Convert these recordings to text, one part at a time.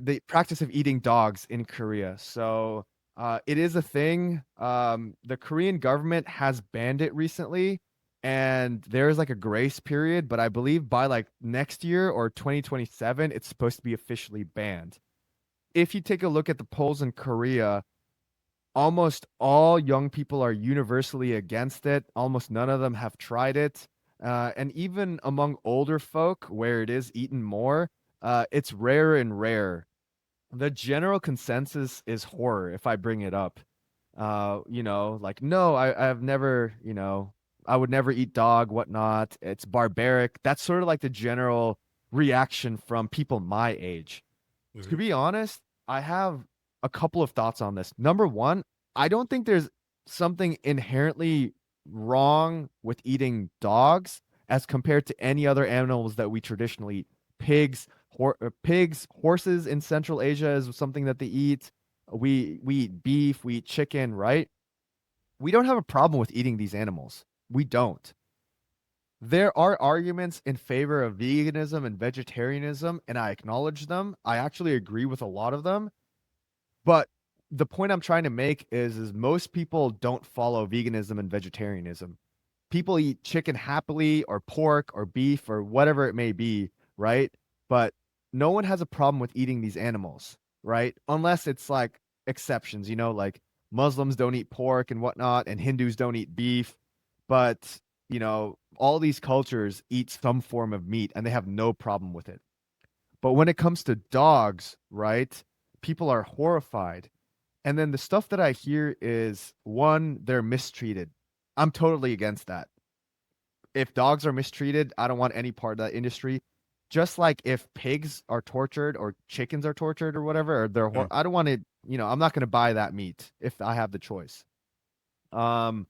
the practice of eating dogs in Korea. So it is a thing. The Korean government has banned it recently, and there's like a grace period, but I believe by like next year or 2027, it's supposed to be officially banned. If you take a look at the polls in Korea, almost all young people are universally against it. Almost none of them have tried it. And even among older folk, where it is eaten more, it's rare and rare. The general consensus is horror if I bring it up. Like, no, I've never, I would never eat dog, whatnot. It's barbaric. That's sort of like the general reaction from people my age. To Mhm. be honest, I have a couple of thoughts on this. Number one, I don't think there's something inherently wrong with eating dogs as compared to any other animals that we traditionally eat. Pigs, horses in Central Asia is something that they eat. We eat beef, we eat chicken, right? We don't have a problem with eating these animals. We don't. There are arguments in favor of veganism and vegetarianism, and I acknowledge them. I actually agree with a lot of them. But the point I'm trying to make is most people don't follow veganism and vegetarianism. People eat chicken happily or pork or beef or whatever it may be, right? But no one has a problem with eating these animals, right? Unless it's like exceptions, like Muslims don't eat pork and whatnot, and Hindus don't eat beef. But, all these cultures eat some form of meat and they have no problem with it. But when it comes to dogs, right? People are horrified. And then the stuff that I hear is one, they're mistreated. I'm totally against that. If dogs are mistreated, I don't want any part of that industry. Just like if pigs are tortured or chickens are tortured or whatever, or Yeah. I don't want to, I'm not going to buy that meat if I have the choice. Um,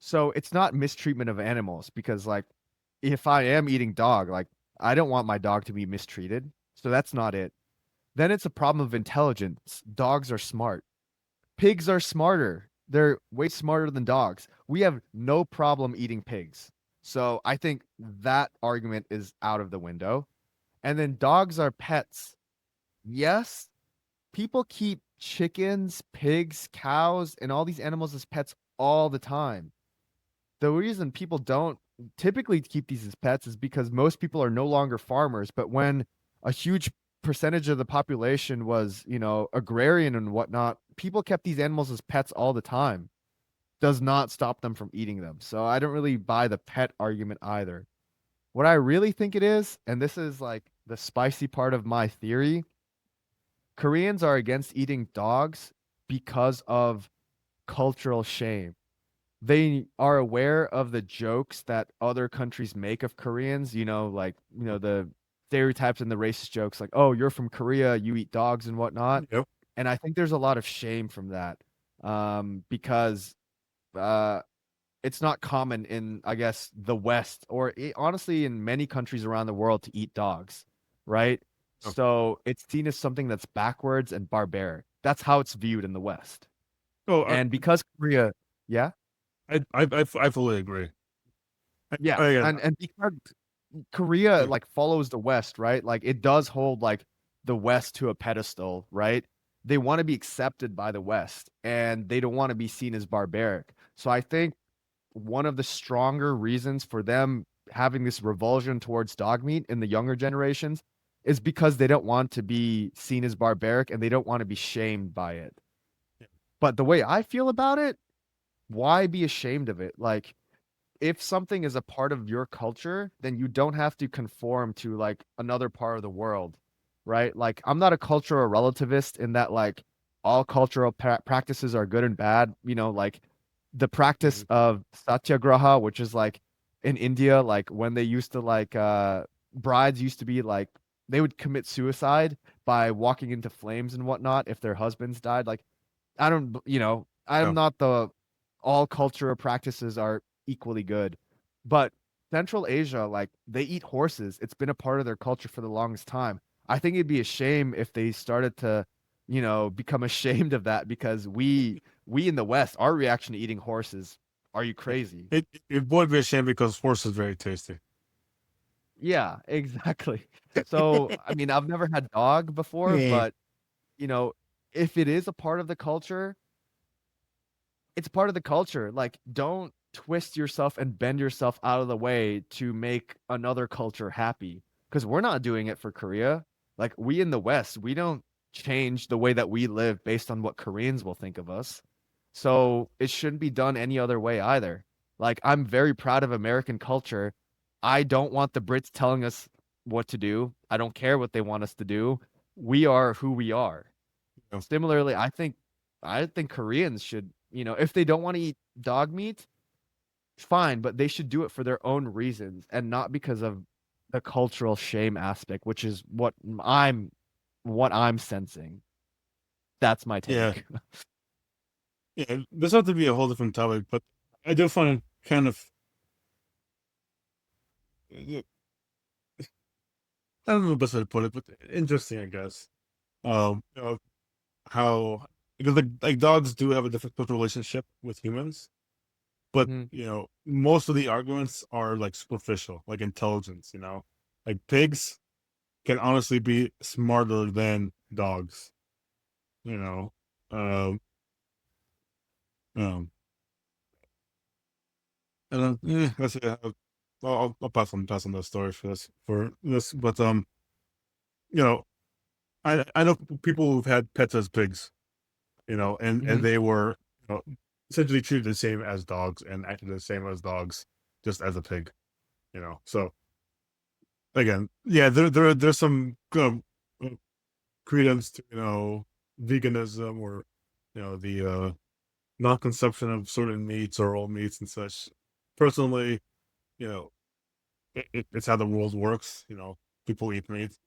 so it's not mistreatment of animals because like if I am eating dog, like I don't want my dog to be mistreated. So that's not it. Then it's a problem of intelligence. Dogs are smart. Pigs are smarter. They're way smarter than dogs. We have no problem eating pigs. So I think that argument is out of the window. And then dogs are pets. Yes, people keep chickens, pigs, cows, and all these animals as pets all the time. The reason people don't typically keep these as pets is because most people are no longer farmers. But when a huge percentage of the population was, agrarian and whatnot, people kept these animals as pets all the time. Does not stop them from eating them. So I don't really buy the pet argument either. What I really think it is, and this is like the spicy part of my theory, Koreans are against eating dogs because of cultural shame. They are aware of the jokes that other countries make of Koreans, like, the stereotypes and the racist jokes, like, oh, you're from Korea, you eat dogs and whatnot. Yep. And I think there's a lot of shame from that, because uh, it's not common in, I guess, the West or honestly in many countries around the world to eat dogs, right? Oh, So it's seen as something that's backwards and barbaric. That's how it's viewed in the West. oh, And because Korea, yeah. I fully agree. Yeah, Again, and because Korea yeah, like follows the West, right? Like it does hold like the West to a pedestal, right? They want to be accepted by the West and they don't want to be seen as barbaric. So I think one of the stronger reasons for them having this revulsion towards dog meat in the younger generations is because they don't want to be seen as barbaric and they don't want to be shamed by it. yeah, But the way I feel about it, why be ashamed of it? Like if something is a part of your culture, then you don't have to conform to like another part of the world, right? Like I'm not a cultural relativist in that like all cultural practices are good and bad, like the practice mhm, of satyagraha, which is like in India, like when they used to like brides used to be like they would commit suicide by walking into flames and whatnot if their husbands died. Like I don't, I'm yeah, not the all cultural practices are equally good, but Central Asia, like they eat horses. It's been a part of their culture for the longest time. I think it'd be a shame if they started to, become ashamed of that because we in the West, our reaction to eating horses, are you yeah. crazy? It would be a shame because horse is very tasty. Yeah, exactly. So, I mean, I've never had dog before, Yeah. but, you know, if it is a part of the culture, it's part of the culture. Like, don't twist yourself and bend yourself out of the way to make another culture happy. Because we're not doing it for Korea. Like, we in the West, we don't change the way that we live based on what Koreans will think of us. So it shouldn't be done any other way either. Like, I'm very proud of American culture. I don't want the Brits telling us what to do. I don't care what they want us to do. We are who we are. Yeah. Similarly, I think Koreans should, if they don't want to eat dog meat, fine, but they should do it for their own reasons and not because of the cultural shame aspect, which is what I'm sensing. That's my Yeah. take. Yeah. This ought to be a whole different topic, but I do find it kind of, I don't know the best way to put it, but interesting, I guess. You know, how, because like dogs do have a difficult relationship with humans, but Hmm. most of the arguments are like superficial, like intelligence, like pigs can honestly be smarter than dogs, you know. Um, um, and then, that's it. I'll pass on the story for this, but you know, I know people who've had pets as pigs, and Hmm. they were, essentially treated the same as dogs and acted the same as dogs, just as a pig, So again, yeah, there's some uh, credence to veganism, or the non-consumption of certain meats or all meats and such. Personally, you know it's how the world works. People eat meat.